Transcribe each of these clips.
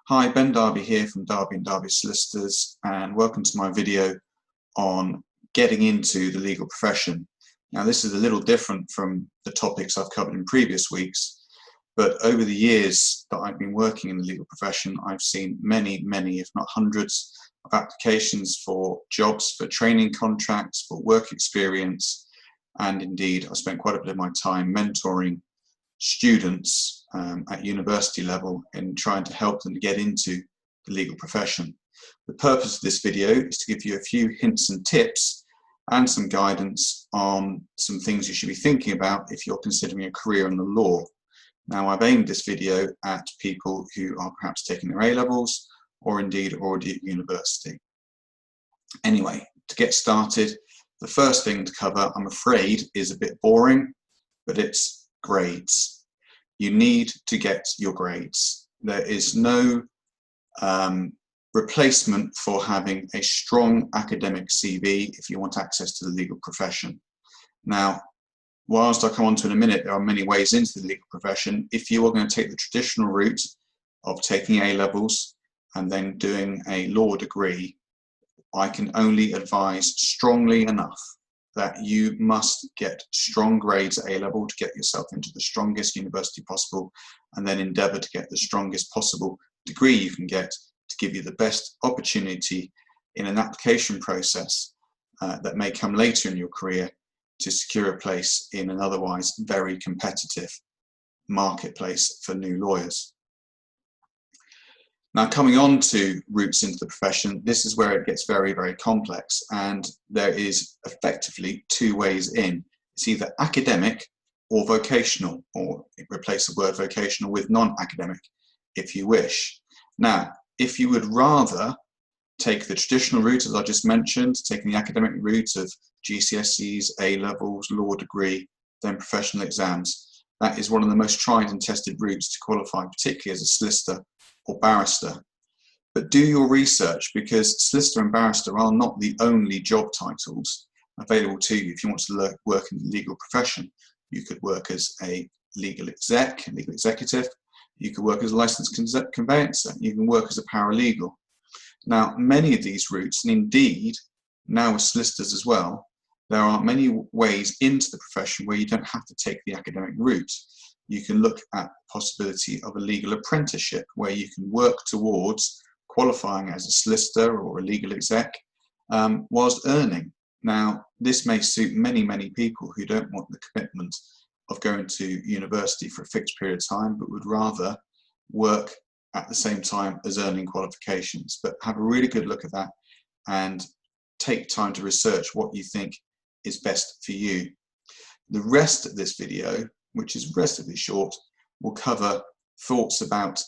Hi, Ben Darby here from Darby&Darby Solicitors, and welcome to my video on getting into the legal profession. Now, this is a little different from the topics I've covered in previous weeks, but over the years that I've been working in the legal profession, I've seen many, if not hundreds, of applications for jobs, for training contracts, for work experience, and indeed, I spent quite a bit of my time mentoring students at university level in trying to help them get into the legal profession. The purpose of this video is to give you a few hints and tips and some guidance on some things you should be thinking about if you're considering a career in the law. Now, I've aimed this video at people who are perhaps taking their A-levels or indeed already at university. Anyway, to get started, the first thing to cover, I'm afraid, is a bit boring, but it's grades. You need to get your grades. There is no replacement for having a strong academic CV if you want access to the legal profession. Now, whilst I'll come on to in a minute, there are many ways into the legal profession. If you are going to take the traditional route of taking A-levels and then doing a law degree, I can only advise strongly enough that you must get strong grades at A-level to get yourself into the strongest university possible, and then endeavour to get the strongest possible degree you can get to give you the best opportunity in an application process that may come later in your career to secure a place in an otherwise very competitive marketplace for new lawyers. Now, coming on to routes into the profession, this is where it gets very, complex, and there is effectively two ways in. It's either academic or vocational, or replace the word vocational with non-academic if you wish. Now, if you would rather take the traditional route, as I just mentioned, taking the academic route of GCSEs, A-levels, law degree, then professional exams, that is one of the most tried and tested routes to qualify, particularly as a solicitor or barrister. But do your research, because solicitor and barrister are not the only job titles available to you if you want to work in the legal profession. You could work as a legal executive, you could work as a licensed conveyancer, you can work as a paralegal. Now, many of these routes, and indeed now with solicitors as well, there are many ways into the profession where you don't have to take the academic route. You can look at the possibility of a legal apprenticeship where you can work towards qualifying as a solicitor or a legal exec whilst earning. Now, this may suit many people who don't want the commitment of going to university for a fixed period of time, but would rather work at the same time as earning qualifications. But have a really good look at that and take time to research what you think is best for you. The rest of this video, which is relatively short, will cover thoughts about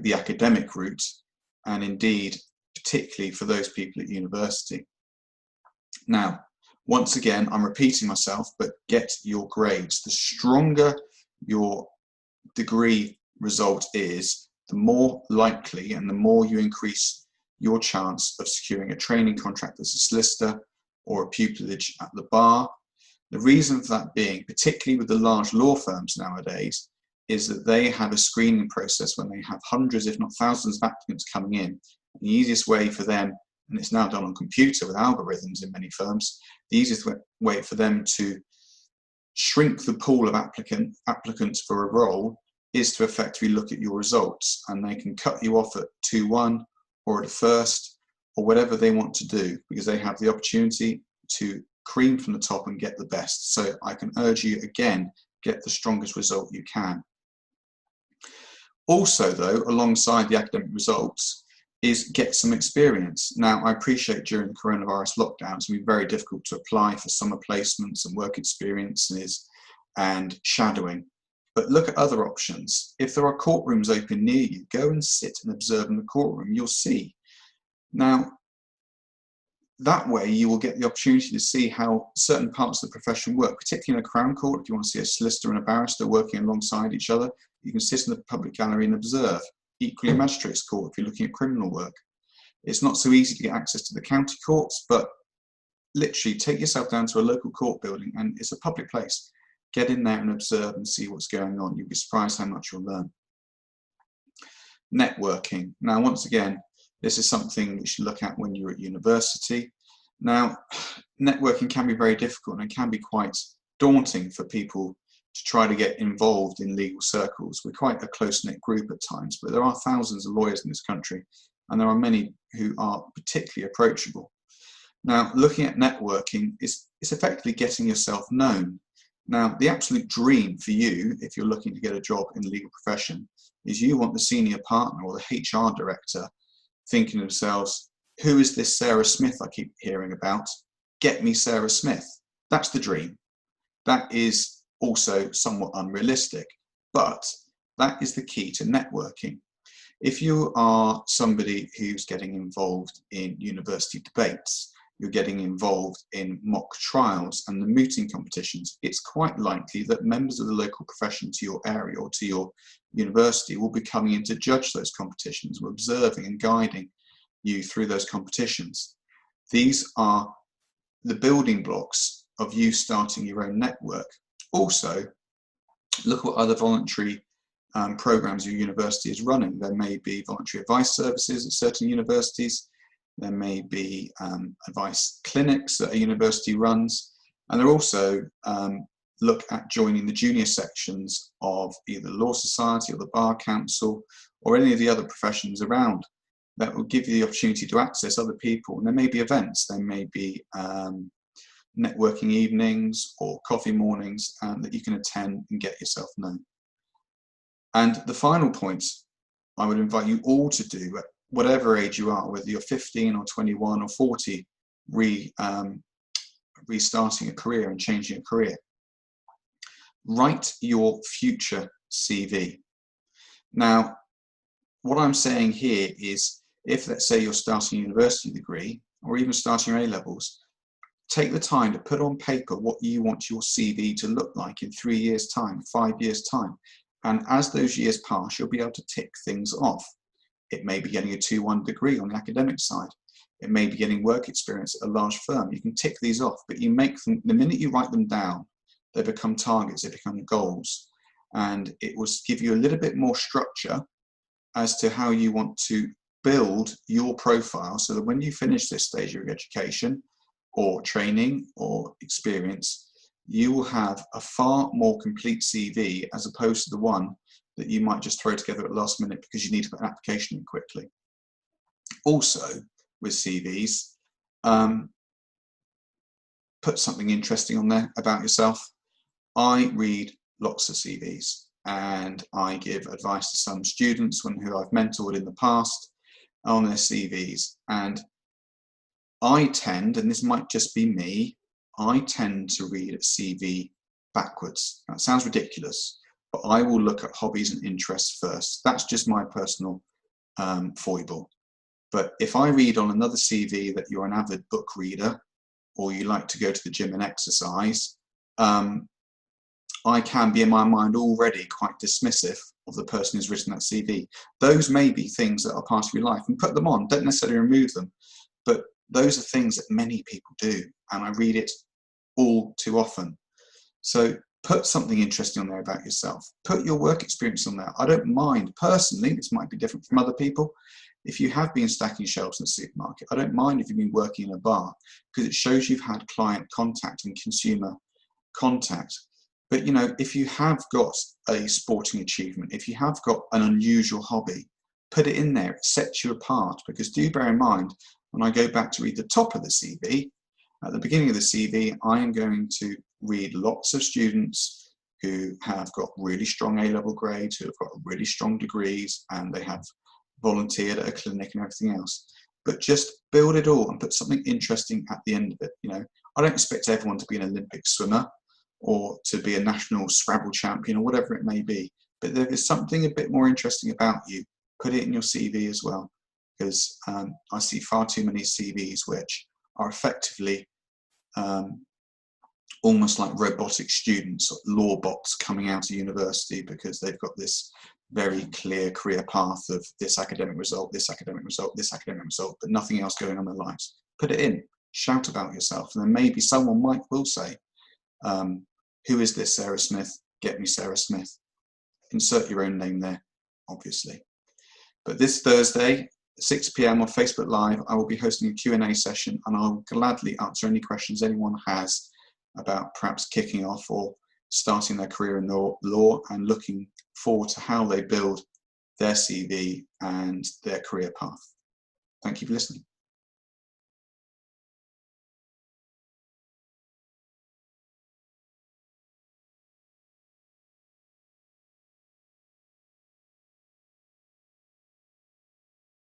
the academic route, and indeed particularly for those people at university. Now, once again, I'm repeating myself, but get your grades. The stronger your degree result is, the more likely and the more you increase your chance of securing a training contract as a solicitor or a pupillage at the bar. The reason for that being, particularly with the large law firms nowadays, is that they have a screening process when they have hundreds, if not thousands of applicants coming in. And the easiest way for them, and it's now done on computer with algorithms in many firms, the easiest way for them to shrink the pool of applicants for a role is to effectively look at your results, and they can cut you off at 2-1 or at a first or whatever they want to do, because they have the opportunity to cream from the top and get the best. So I can urge you again, get the strongest result you can. Also though, alongside the academic results, is get some experience. Now, I appreciate during the coronavirus lockdowns it's been very difficult to apply for summer placements and work experiences and shadowing. But look at other options. If there are courtrooms open near you, go and sit and observe in the courtroom. You'll see. Now, that way you will get the opportunity to see how certain parts of the profession work, particularly in a Crown Court. If you want to see a solicitor and a barrister working alongside each other, you can sit in the public gallery and observe. Equally, a magistrate's court if you're looking at criminal work. It's not so easy to get access to the county courts, but literally take yourself down to a local court building, and it's a public place. Get in there and observe and see what's going on. You'll be surprised how much you'll learn. Networking. Now, once again, this is something you should look at when you're at university. Now, networking can be very difficult and it can be quite daunting for people to try to get involved in legal circles. We're quite a close-knit group at times, but there are thousands of lawyers in this country, and there are many who are particularly approachable. Now, looking at networking is effectively getting yourself known. Now, the absolute dream for you, if you're looking to get a job in the legal profession, is you want the senior partner or the HR director thinking to themselves, who is this Sarah Smith I keep hearing about? Get me Sarah Smith. That's the dream. That is also somewhat unrealistic, but that is the key to networking. If you are somebody who's getting involved in university debates, you're getting involved in mock trials and the mooting competitions, it's quite likely that members of the local profession to your area or to your university will be coming in to judge those competitions, will observing and guiding you through those competitions. These are the building blocks of you starting your own network. Also, look what other voluntary programs your university is running. There may be voluntary advice services at certain universities. There may be advice clinics that a university runs. And there also look at joining the junior sections of either the Law Society or the Bar Council or any of the other professions around. That will give you the opportunity to access other people. And there may be events, there may be networking evenings or coffee mornings that you can attend and get yourself known. And the final point I would invite you all to do, at whatever age you are, whether you're 15 or 21 or 40, restarting a career and changing a career, write your future CV. Now, what I'm saying here is, if let's say you're starting a university degree or even starting your A-levels, take the time to put on paper what you want your CV to look like in 3 years' time, 5 years' time. And as those years pass, you'll be able to tick things off. It may be getting a 2-1 degree on the academic side. It may be getting work experience at a large firm. You can tick these off, but you make them, the minute you write them down, they become targets, they become goals. And it will give you a little bit more structure as to how you want to build your profile so that when you finish this stage of your education or training or experience, you will have a far more complete CV as opposed to the one that you might just throw together at the last minute because you need to put an application in quickly. Also, with CVs, put something interesting on there about yourself. I read lots of CVs and I give advice to some students who I've mentored in the past on their CVs, and I tend, and this might just be me, I tend to read a CV backwards. That sounds ridiculous, but I will look at hobbies and interests first. That's just my personal foible. But if I read on another CV that you're an avid book reader or you like to go to the gym and exercise, I can be in my mind already quite dismissive of the person who's written that CV. Those may be things that are part of your life, and put them on, don't necessarily remove them, but those are things that many people do, and I read it all too often. So put something interesting on there about yourself. Put your work experience on there. I don't mind, personally, this might be different from other people, if you have been stacking shelves in a supermarket. I don't mind if you've been working in a bar, because it shows you've had client contact and consumer contact. But you know, if you have got a sporting achievement, if you have got an unusual hobby, put it in there. It sets you apart, because do bear in mind, when I go back to read the top of the CV, at the beginning of the CV, I am going to read lots of students who have got really strong A-level grades, who have got really strong degrees, and they have volunteered at a clinic and everything else. But just build it all and put something interesting at the end of it. You know, I don't expect everyone to be an Olympic swimmer or to be a national Scrabble champion or whatever it may be. But there is something a bit more interesting about you. Put it in your CV as well, because I see far too many CVs which are effectively almost like robotic students, law bots coming out of university, because they've got this very clear career path of this academic result, this academic result, this academic result, but nothing else going on in their lives. Put it in, shout about yourself, and then maybe someone will say, who is this Sarah Smith? Get me Sarah Smith. Insert your own name there, obviously. But this Thursday, 6 p.m. on Facebook Live, I will be hosting a Q&A session, and I'll gladly answer any questions anyone has about perhaps kicking off or starting their career in law and looking forward to how they build their CV and their career path. Thank you for listening.